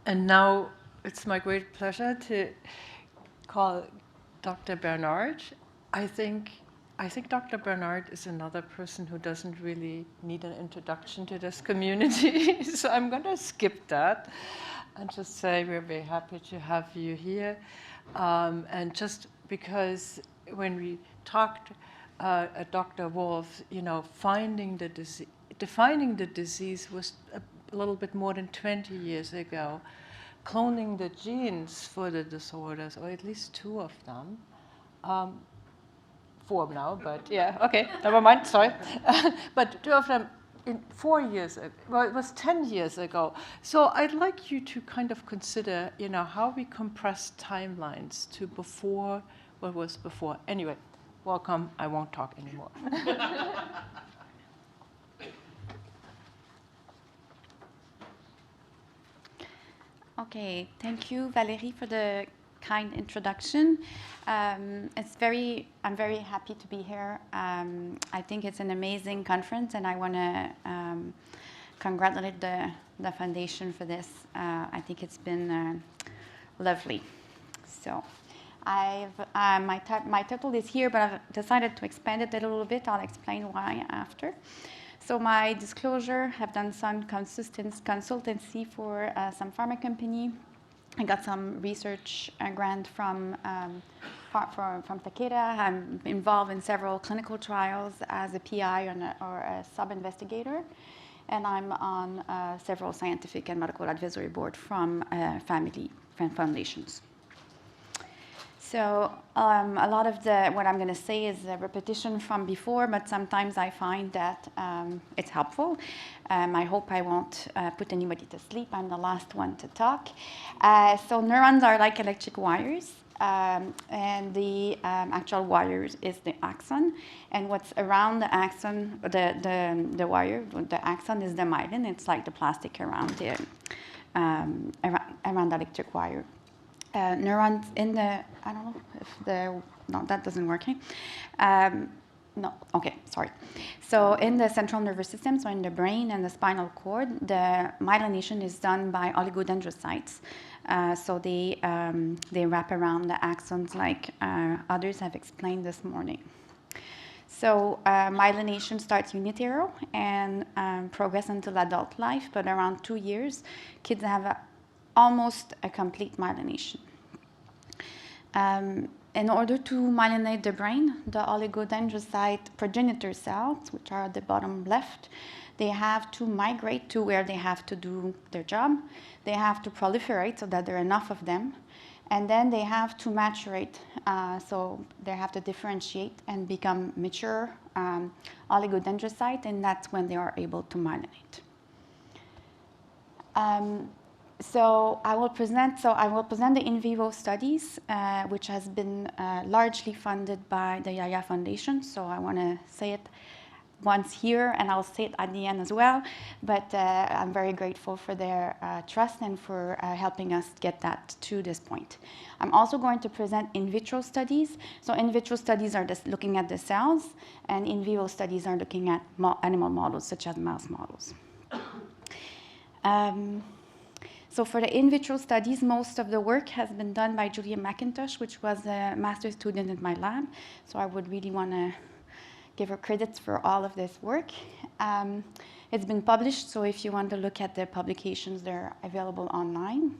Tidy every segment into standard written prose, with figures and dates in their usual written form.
And now it's my great pleasure to call Dr. Bernard. I think Dr. Bernard is another person who doesn't really need an introduction to this community, so I'm going to skip that and just say we're very happy to have you here. And just because when we talked at Dr. Wolf, defining the disease was a little bit more than 20 years ago. Cloning the genes for the disorders, or at least 2 of them, 4 now, but yeah, okay, never mind, sorry. But 2 of them in 4 years ago, well, it was 10 years ago. So I'd like you to kind of consider, how we compress timelines to before, what was before. Anyway, welcome, I won't talk anymore. Okay, thank you, Valérie, for the kind introduction. I'm very happy to be here. I think it's an amazing conference, and I want to congratulate the foundation for this. I think it's been lovely. So, my title is here, but I've decided to expand it a little bit. I'll explain why after. So my disclosure, have done some consultancy for some pharma company. I got some research grant from Takeda. I'm involved in several clinical trials as a PI or a sub-investigator. And I'm on several scientific and medical advisory board from family foundations. So a lot of what I'm going to say is a repetition from before, but sometimes I find that it's helpful. I hope I won't put anybody to sleep. I'm the last one to talk. So neurons are like electric wires, and the actual wire is the axon. And what's around the axon, the wire, the axon is the myelin. It's like the plastic around the electric wire. Neurons in the, I don't know if no, that doesn't work. No, okay, sorry. So in the central nervous system, so in the brain and the spinal cord, the myelination is done by oligodendrocytes. So they wrap around the axons like others have explained this morning. So myelination starts unilateral and progress until adult life, but around 2 years, kids have almost a complete myelination. In order to myelinate the brain, the oligodendrocyte progenitor cells, which are at the bottom left, they have to migrate to where they have to do their job. They have to proliferate so that there are enough of them. And then they have to maturate, so they have to differentiate and become mature oligodendrocyte, and that's when they are able to myelinate. So I will present the in vivo studies, which has been largely funded by the Yaya Foundation. So I want to say it once here, and I'll say it at the end as well. But I'm very grateful for their trust and for helping us get that to this point. I'm also going to present in vitro studies. So in vitro studies are just looking at the cells, and in vivo studies are looking at animal models, such as mouse models. So for the in vitro studies, most of the work has been done by Julia McIntosh, which was a master's student in my lab. So I would really want to give her credits for all of this work. It's been published, so if you want to look at the publications, they're available online.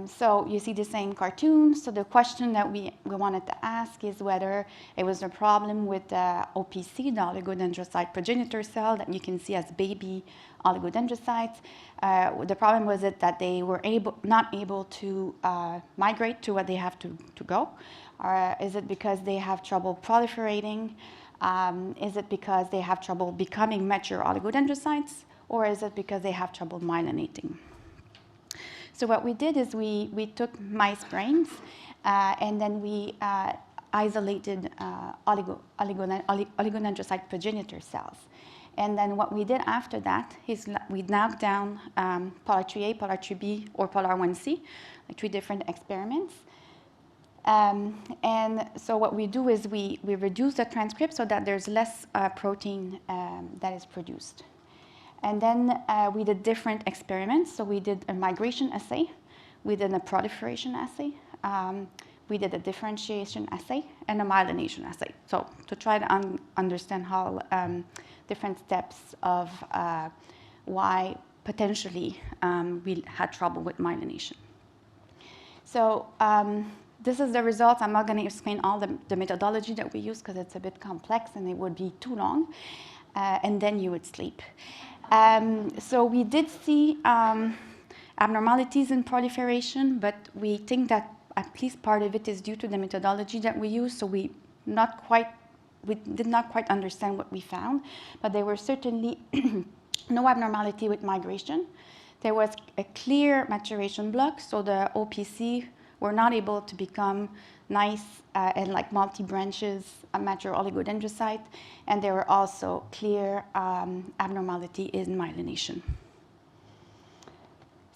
So you see the same cartoon. So the question that we wanted to ask is whether it was a problem with the OPC, the oligodendrocyte progenitor cell that you can see as baby oligodendrocytes. The problem was that they were not able to migrate to where they have to go? Or is it because they have trouble proliferating? Is it because they have trouble becoming mature oligodendrocytes? Or is it because they have trouble myelinating? So what we did is we took mice brains and then we isolated oligodendrocyte progenitor cells. And then what we did after that is we knocked down POLR3A, POLR3B, or POLR1C, like 3 different experiments. And so what we do is we reduce the transcript so that there's less protein that is produced. And then we did different experiments. So we did a migration assay, we did a proliferation assay, we did a differentiation assay, and a myelination assay. So to try to understand how different steps of why potentially we had trouble with myelination. So this is the results. I'm not going to explain all the methodology that we use because it's a bit complex and it would be too long. And then you would sleep. So we did see abnormalities in proliferation, but we think that at least part of it is due to the methodology that we use. So we did not quite understand what we found, but there were certainly no abnormality with migration. There was a clear maturation block, so the OPC were not able to become nice and like multi-branches, mature oligodendrocyte, and there were also clear abnormality in myelination.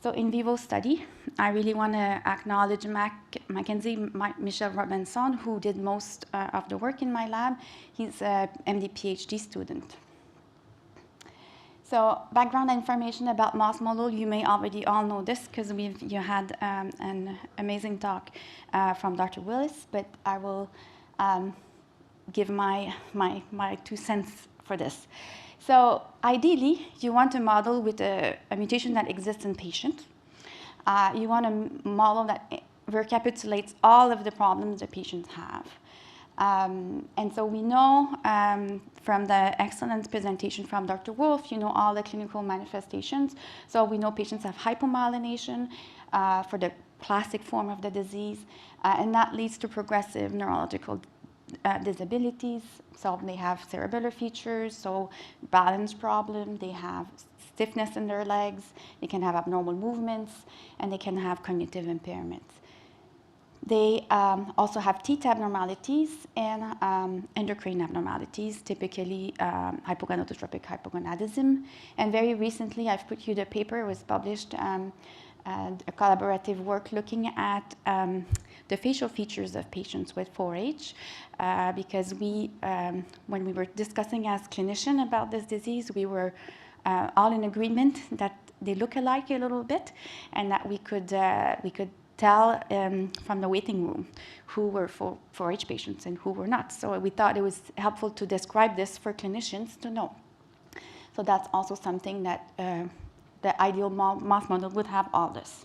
So in vivo study, I really want to acknowledge Mackenzie Michel Robinson, who did most of the work in my lab. He's a MD PhD student. So background information about mouse model, you may already all know this because you had an amazing talk from Dr. Willis, but I will give my 2 cents for this. So ideally, you want a model with a mutation that exists in patients. You want a model that recapitulates all of the problems the patients have. And so we know from the excellent presentation from Dr. Wolf, you know all the clinical manifestations. So we know patients have hypomyelination for the classic form of the disease, and that leads to progressive neurological disabilities. So they have cerebellar features, so balance problem, they have stiffness in their legs, they can have abnormal movements, and they can have cognitive impairments. They also have teeth abnormalities and endocrine abnormalities, typically hypogonadotrophic hypogonadism. And very recently, I've put you the paper, it was published, a collaborative work looking at the facial features of patients with 4H, because when we were discussing as clinicians about this disease, we were all in agreement that they look alike a little bit, and that we could tell from the waiting room who were 4H patients and who were not. So we thought it was helpful to describe this for clinicians to know. So that's also something that the ideal mouse model would have all this.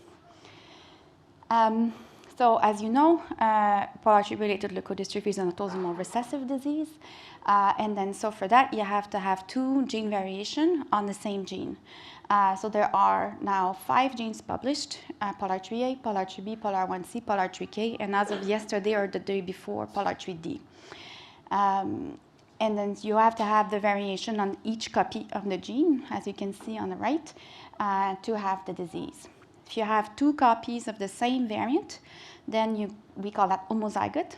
So as you know, POLR3B-related leukodystrophy is an autosomal recessive disease. And then so for that, you have to have 2 gene variation on the same gene. So there are now 5 genes published, POLR3A, POLR3B, POLR1C, POLR3K, and as of yesterday or the day before, POLR3D. And then you have to have the variation on each copy of the gene, as you can see on the right, to have the disease. If you have 2 copies of the same variant, then we call that homozygote.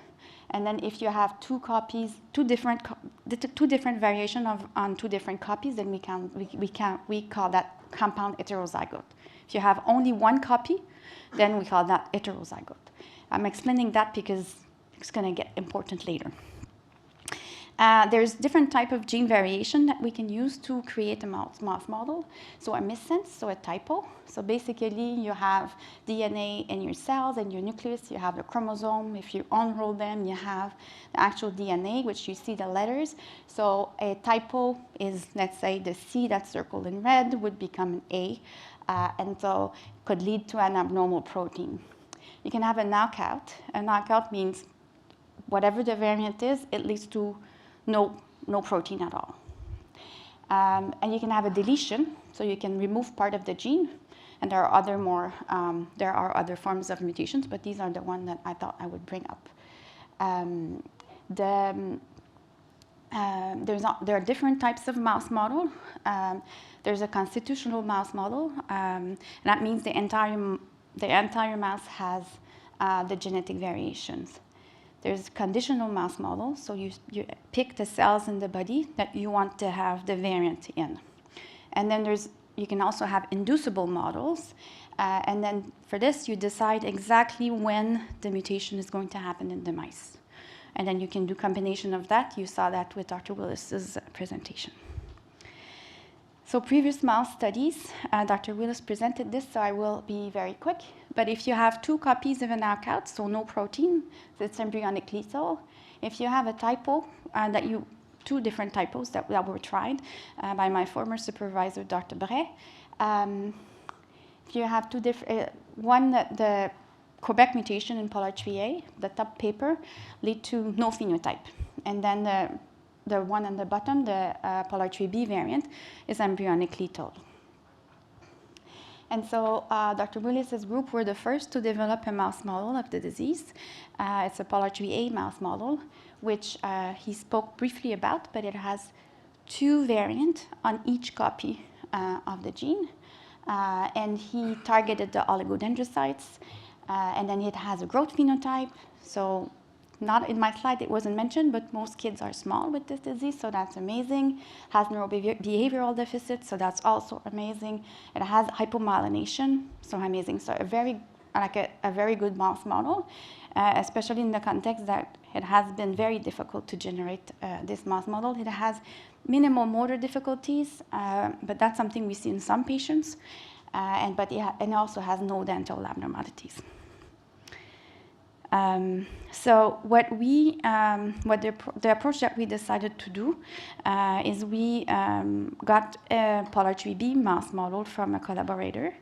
And then if you have 2 copies, two different variations on 2 different copies, then we call that compound heterozygote. If you have only 1 copy, then we call that heterozygote. I'm explaining that because it's going to get important later. There's different type of gene variation that we can use to create a mouse model. So a missense, so a typo. So basically you have DNA in your cells and your nucleus, you have the chromosome. If you unroll them, you have the actual DNA, which you see the letters. So a typo is, let's say, the C that's circled in red would become an A, and so could lead to an abnormal protein. You can have a knockout. A knockout means whatever the variant is, it leads to no protein at all. And you can have a deletion, so you can remove part of the gene, and there are other forms of mutations, but these are the ones that I thought I would bring up. There are different types of mouse model. There's a constitutional mouse model, and that means the entire mouse has the genetic variations. There's conditional mouse model, so you pick the cells in the body that you want to have the variant in. And then you can also have inducible models, and then for this you decide exactly when the mutation is going to happen in the mice. And then you can do combination of that. You saw that with Dr. Willis's presentation. So previous mouse studies, Dr. Willis presented this, so I will be very quick. But if you have 2 copies of a knockout, so no protein, so it's embryonic lethal. If you have a typo, 2 different typos that were tried by my former supervisor, Dr. Bray. If you have 2 different, one, the Quebec mutation in POLR3A, the top paper, lead to no phenotype. And then the one on the bottom, the POLR3B variant, is embryonic lethal. And so Dr. Willis's group were the first to develop a mouse model of the disease. It's a POLR3A mouse model, which he spoke briefly about, but it has 2 variants on each copy of the gene. And he targeted the oligodendrocytes, and then it has a growth phenotype. So not in my slide, it wasn't mentioned, but most kids are small with this disease, so that's amazing. Has neurobehavioral deficits, so that's also amazing. It has hypomyelination, so amazing. So a very good mouse model, especially in the context that it has been very difficult to generate this mouse model. It has minimal motor difficulties, but that's something we see in some patients, and it also has no dental abnormalities. So the approach that we decided to do is we got a POLR3B mouse model from a collaborator,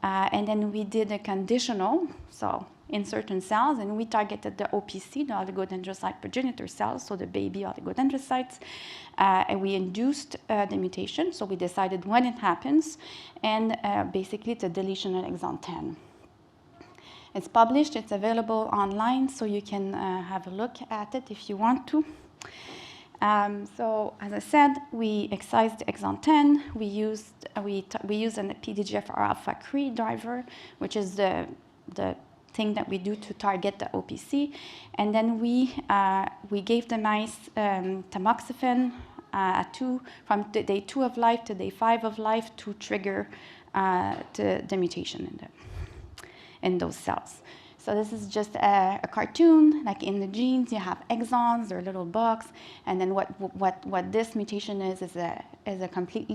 and then we did a conditional, so in certain cells, and we targeted the OPC, the oligodendrocyte progenitor cells, so the baby oligodendrocytes, and we induced the mutation, so we decided when it happens, and basically it's a deletion at exon 10. It's published, it's available online, so you can have a look at it if you want to. So as I said, we excised exon 10. We used a PDGFR alpha-3 driver, which is the thing that we do to target the OPC. And then we gave the mice tamoxifen from day 2 of life to day 5 of life to trigger the mutation in those cells. So this is just a cartoon, like in the genes, you have exons, they're little box, and then what this mutation is a complete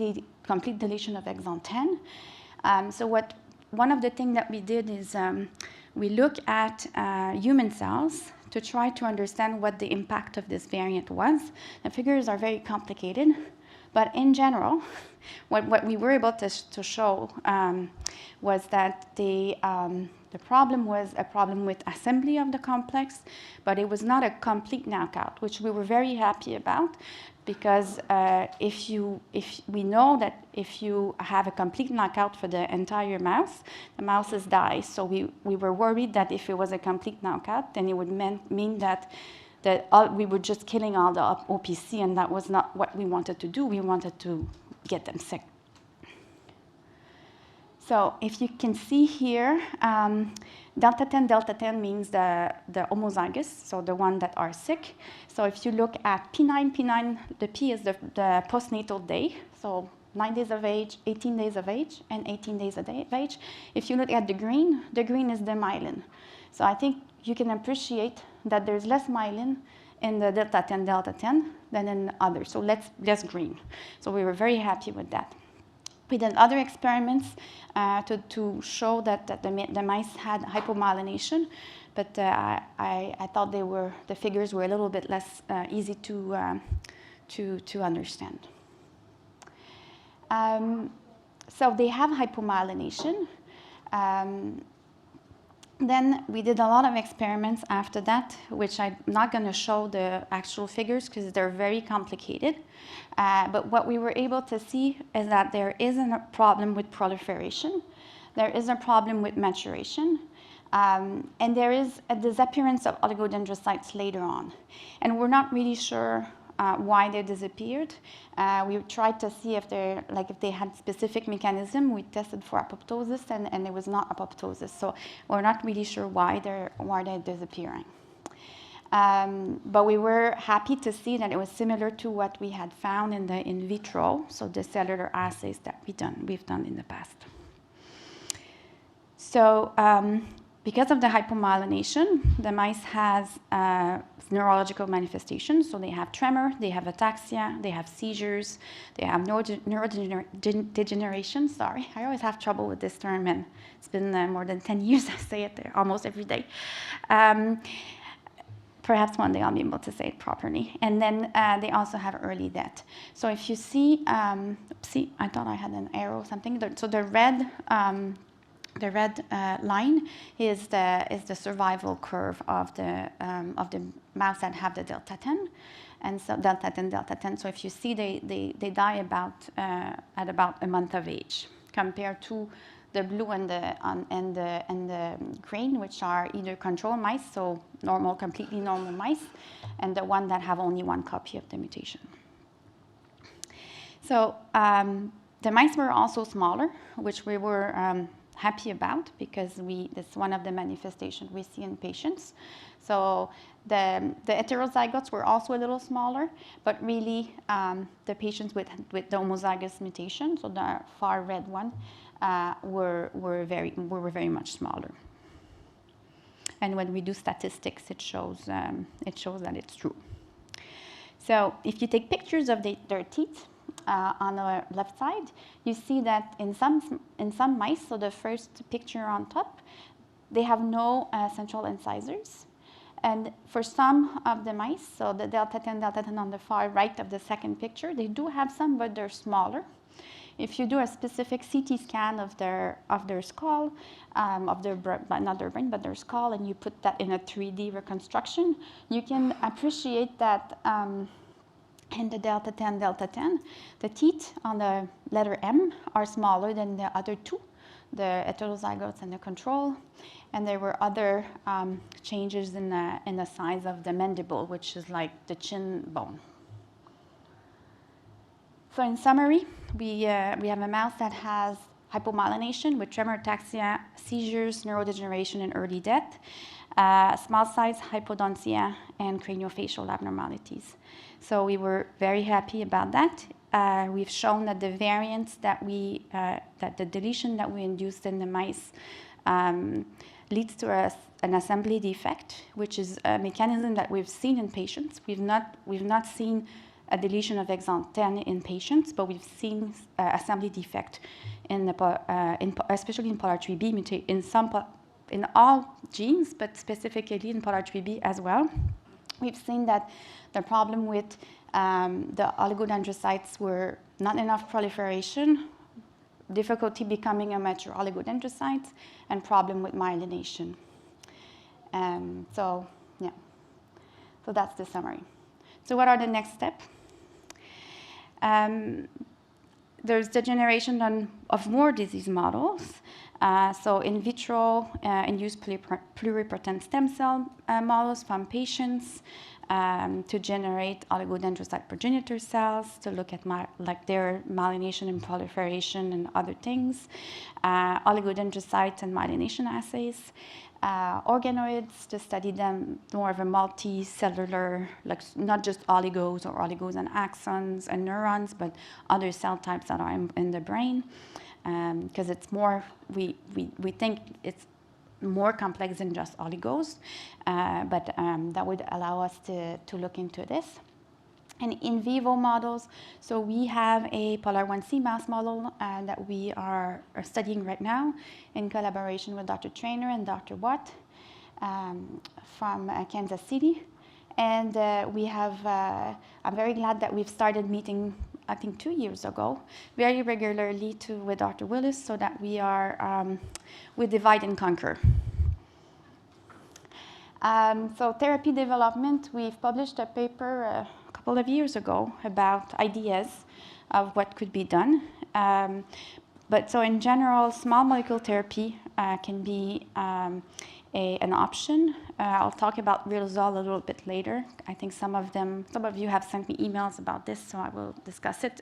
deletion of exon 10. So one of the things that we did is we look at human cells to try to understand what the impact of this variant was. The figures are very complicated, but in general, what we were able to show was that the problem was a problem with assembly of the complex, but it was not a complete knockout, which we were very happy about, because if we know that if you have a complete knockout for the entire mouse, the mouses die. So we were worried that if it was a complete knockout, then it would mean that we were just killing all the OPC, and that was not what we wanted to do. We wanted to get them sick. So if you can see here, delta 10 means the homozygous, so the one that are sick. So if you look at P9, the P is the postnatal day, so 9 days of age, 18 days of age, and 18 days of age. If you look at the green is the myelin. So I think you can appreciate that there's less myelin in the delta 10 than in others, so less green. So we were very happy with that. We did other experiments to show that the mice had hypomyelination, but I thought the figures were a little bit less easy to understand. So they have hypomyelination. Then we did a lot of experiments after that, which I'm not going to show the actual figures because they're very complicated. But what we were able to see is that there is a problem with proliferation, there is a problem with maturation, and there is a disappearance of oligodendrocytes later on. And we're not really sure why they disappeared. We tried to see if they had specific mechanism. We tested for apoptosis, and it was not apoptosis. So we're not really sure why they're disappearing. But we were happy to see that it was similar to what we had found in the in vitro, so the cellular assays that we've done in the past. So because of the hypomyelination, the mice has neurological manifestations. So they have tremor, they have ataxia, they have seizures, they have neurodegeneration. Sorry, I always have trouble with this term, and it's been more than 10 years I say it almost every day. Perhaps one day I'll be able to say it properly. And then they also have early death. So if you see, see, I thought I had an arrow or something. So the red line is the survival curve of the mouse that have the delta 10, and so delta 10. So if you see, they die at about a month of age, compared to the blue and the green, which are either control mice, so normal, completely normal mice, and the one that have only one copy of the mutation. So the mice were also smaller, which we were happy about, because that's one of the manifestations we see in patients. So the heterozygotes were also a little smaller, but really the patients with the homozygous mutation, so the far red one, were very much smaller. And when we do statistics, it shows that it's true. So if you take pictures of their teeth, on the left side, you see that in some mice, so the first picture on top, they have no central incisors. And for some of the mice, so the delta 10 on the far right of the second picture, they do have some, but they're smaller. If you do a specific CT scan of their skull, not their brain, but their skull, and you put that in a 3D reconstruction, you can appreciate that in the delta 10, the teeth on the letter M are smaller than the other two, the heterozygotes and the control. And there were other changes in the size of the mandible, which is like the chin bone. So in summary, we have a mouse that has hypomyelination with tremor, ataxia, seizures, neurodegeneration, and early death, small size hypodontia, and craniofacial abnormalities. So we were very happy about that. We've shown that the variants that the deletion that we induced in the mice leads to an assembly defect, which is a mechanism that we've seen in patients. We've not seen a deletion of exon 10 in patients, but we've seen assembly defect especially in POLR3B in all genes, but specifically in POLR3B as well. We've seen that the problem with the oligodendrocytes were not enough proliferation, difficulty becoming a mature oligodendrocyte, and problem with myelination. So that's the summary. So what are the next steps? There's the generation of more disease models. So in vitro induced pluripotent stem cell models from patients to generate oligodendrocyte progenitor cells, to look at their myelination and proliferation and other things, oligodendrocyte and myelination assays, organoids to study them more of a multicellular, like not just oligos and axons and neurons, but other cell types that are in the brain, because it's more, we think it's more complex than just oligos, but that would allow us to look into this. And in vivo models, so we have a POLR1C mouse model that we are studying right now in collaboration with Dr. Trainer and Dr. Watt from Kansas City. And we have, I'm very glad that we've started meeting, I think 2 years ago, very regularly with Dr. Willis, so that we divide and conquer. So therapy development, we've published a paper a couple of years ago about ideas of what could be done. But so in general, small molecule therapy can be an option. I'll talk about Riluzole a little bit later. I think some of you have sent me emails about this, so I will discuss it.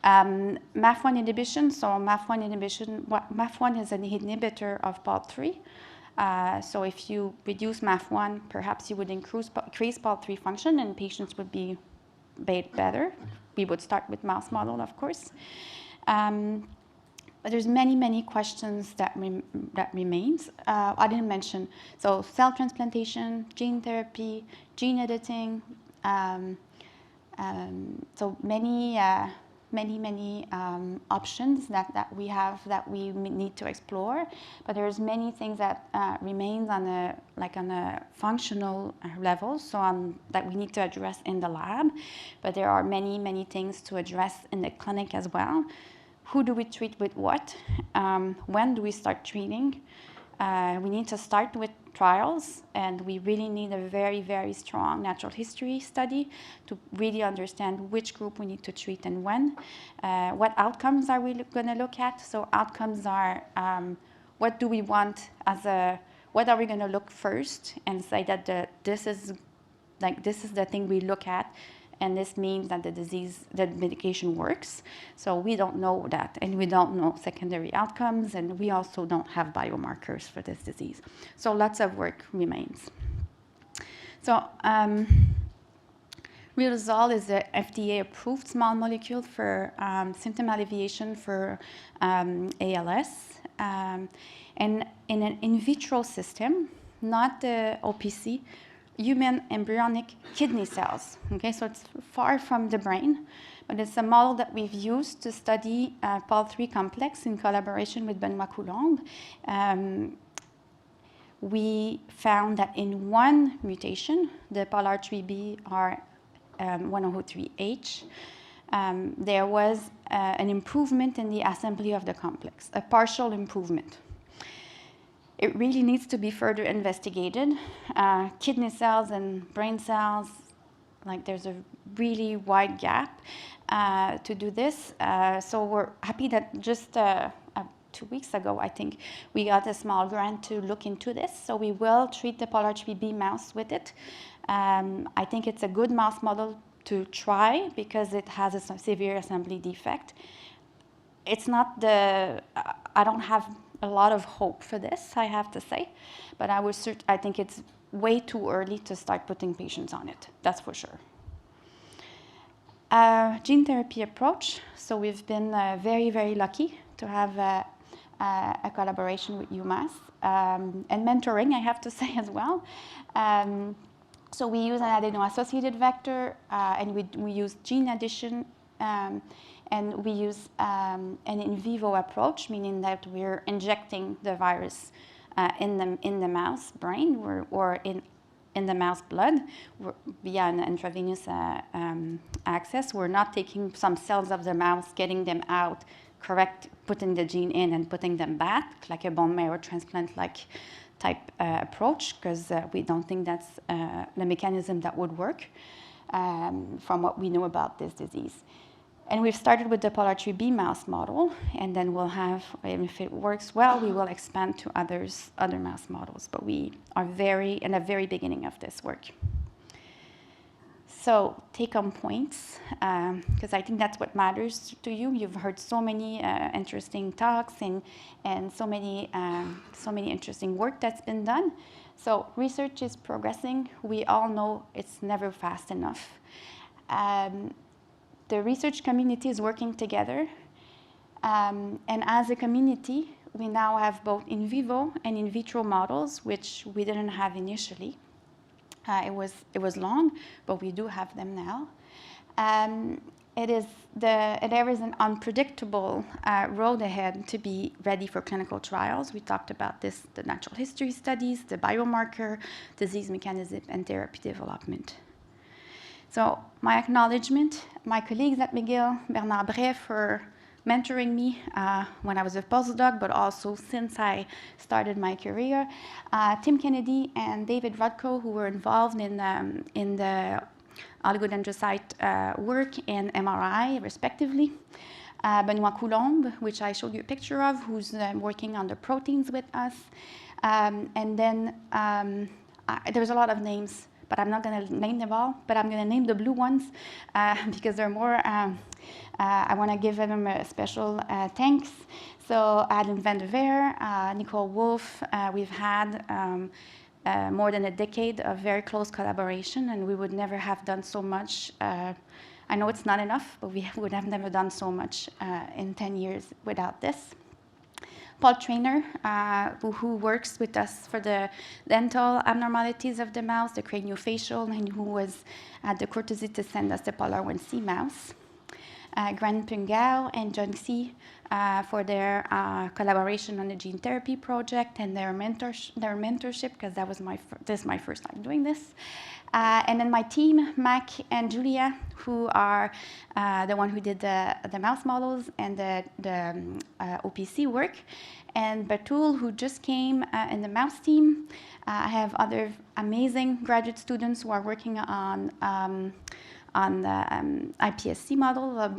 MAF1 inhibition. So MAF1 inhibition, MAF1 is an inhibitor of POL3. So if you reduce MAF1, perhaps you would increase POL3 function and patients would be better. We would start with mouse model, of course. but there's many questions that remains. I didn't mention, so cell transplantation, gene therapy, gene editing, so many options that we have that we need to explore, but there's many things that remains on a functional level, so that we need to address in the lab, but there are many things to address in the clinic as well. Who do we treat with what? When do we start treating? We need to start with trials, and we really need a very strong natural history study to really understand which group we need to treat and when. What outcomes are we going to look at? So outcomes are what do we want what are we going to look first and say that this is the thing we look at, and this means that the medication works. So we don't know that, and we don't know secondary outcomes, and we also don't have biomarkers for this disease. So lots of work remains. So Riluzole is an FDA-approved small molecule for symptom alleviation for ALS. And in an in vitro system, not the OPC, human embryonic kidney cells. Okay, so it's far from the brain, but it's a model that we've used to study POLR3 complex in collaboration with Benoit Coulombe. We found that in one mutation, the POLR3B or 1003H, there was an improvement in the assembly of the complex, a partial improvement. It really needs to be further investigated. Kidney cells and brain cells, there's a really wide gap to do this. So we're happy that just 2 weeks ago, I think, we got a small grant to look into this. So we will treat the POLR3B mouse with it. I think it's a good mouse model to try because it has a severe assembly defect. It's not I don't have a lot of hope for this, I have to say, but I think it's way too early to start putting patients on it, that's for sure. Gene therapy approach. So we've been very lucky to have a collaboration with UMass and mentoring, I have to say as well. So we use an adeno-associated vector, and we use gene addition, and we use an in vivo approach, meaning that we're injecting the virus in the mouse brain or in the mouse blood via an intravenous access. We're not taking some cells of the mouse, getting them out, putting the gene in and putting them back, like a bone marrow transplant-like type approach, because we don't think that's the mechanism that would work from what we know about this disease. And we've started with the POLR3B mouse model, and then we'll have, if it works well, we will expand to other mouse models. But we are in the very beginning of this work. So take-home points, because I think that's what matters to you. You've heard so many interesting talks and so many interesting work that's been done. So research is progressing. We all know it's never fast enough. The research community is working together, and as a community, we now have both in vivo and in vitro models, which we didn't have initially. It was long, but we do have them now. There is an unpredictable road ahead to be ready for clinical trials. We talked about this, the natural history studies, the biomarker, disease mechanism, and therapy development. So my acknowledgement, my colleagues at McGill, Bernard Bray, for mentoring me when I was a postdoc, but also since I started my career. Tim Kennedy and David Rudko, who were involved in the oligodendrocyte work and MRI, respectively. Benoit Coulombe, which I showed you a picture of, who's working on the proteins with us. And then there's a lot of names, but I'm not going to name them all, but I'm going to name the blue ones because they're more, I want to give them a special thanks. So Adam van der Veer, Nicole Wolf, we've had more than a decade of very close collaboration, and we would never have done so much. I know it's not enough, but we would have never done so much in 10 years without this. Paul Trainer, who works with us for the dental abnormalities of the mouse, the craniofacial, and who was at the courtesy to send us the POLR1C mouse. Grant Pungao and John C. For their collaboration on the gene therapy project and their mentorship, because this is my first time doing this. And then my team, Mac and Julia, who are the one who did the mouse models and the OPC work, and Batul, who just came in the mouse team. I have other amazing graduate students who are working on the iPSC model of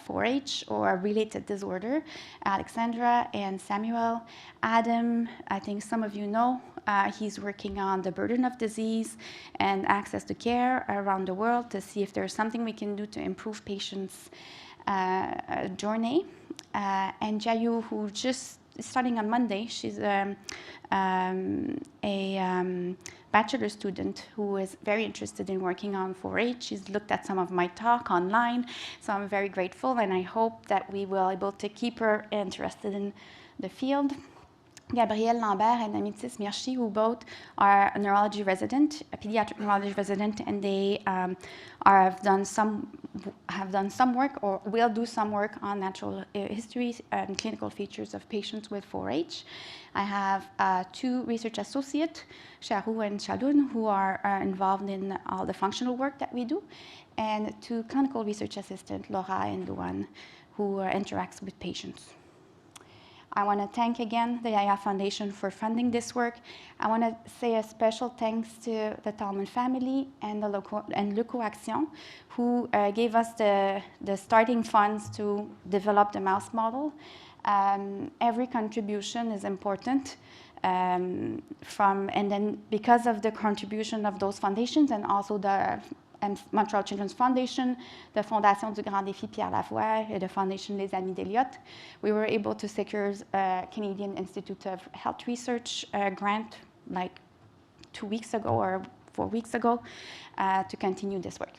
4-H or a related disorder. Alexandra and Samuel. Adam, I think some of you know, he's working on the burden of disease and access to care around the world to see if there's something we can do to improve patients' journey. And Jayu, who just starting on Monday, she's a bachelor student who is very interested in working on 4-H. She's looked at some of my talk online, so I'm very grateful, and I hope that we will be able to keep her interested in the field. Gabrielle Lambert and Amitis Mirchi, who both are a neurology resident, a pediatric neurology resident, and they have done some work or will do some work on natural history and clinical features of patients with 4-H. I have 2 research associates, Charou and Chaloun, who are involved in all the functional work that we do, and 2 clinical research assistants, Laura and Luan, who interacts with patients. I want to thank again the Yaya Foundation for funding this work. I want to say a special thanks to the Talman family and the Leuko who gave us the starting funds to develop the mouse model. Every contribution is important. And then because of the contribution of those foundations and also the Montreal Children's Foundation, the Fondation du Grand Défi Pierre Lavoie, and the Foundation Les Amis d'Eliott, we were able to secure a Canadian Institute of Health Research grant like 2 weeks ago or 4 weeks ago to continue this work.